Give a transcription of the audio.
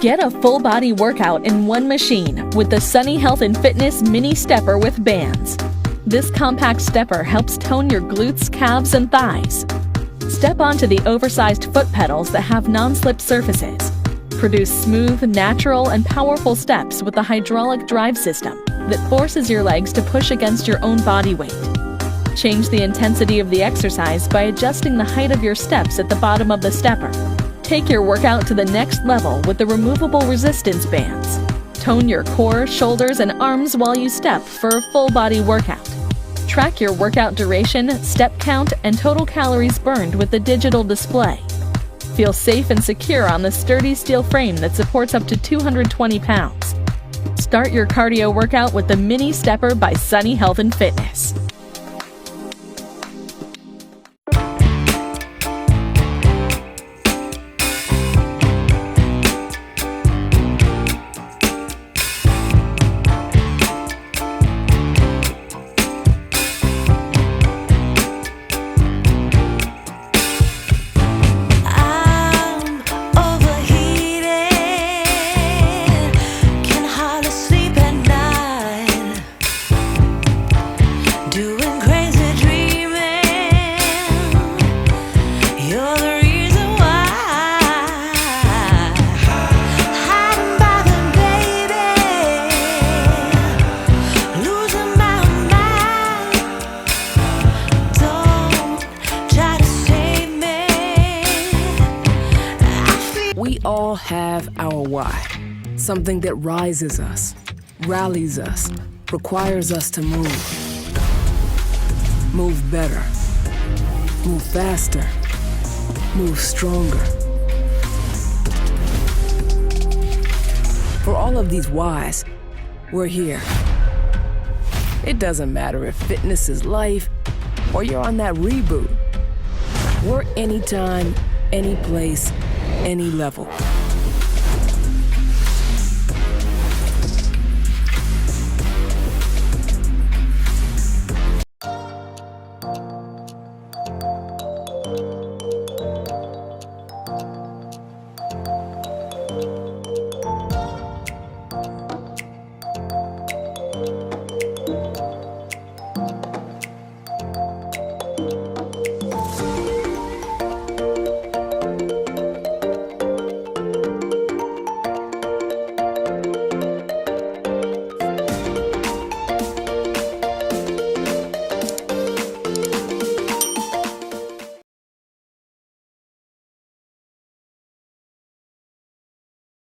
Get a full body workout in one machine with the Sunny Health and Fitness Mini Stepper with bands. This compact stepper helps tone your glutes, calves, and thighs. Step onto the oversized foot pedals that have non-slip surfaces. Produce smooth, natural, and powerful steps with the hydraulic drive system that forces your legs to push against your own body weight. Change the intensity of the exercise by adjusting the height of your steps at the bottom of the stepper. Take your workout to the next level with the removable resistance bands. Tone your core, shoulders, and arms while you step for a full body workout. Track your workout duration, step count, and total calories burned with the digital display. Feel safe and secure on the sturdy steel frame that supports up to 220 pounds. Start your cardio workout with the Mini Stepper by Sunny Health and Fitness. We all have our why, something that rises us, rallies us, requires us to move. Move better, move faster, move stronger. For all of these whys, we're here. It doesn't matter if fitness is life or you're on that reboot. We're anytime, any place, any level.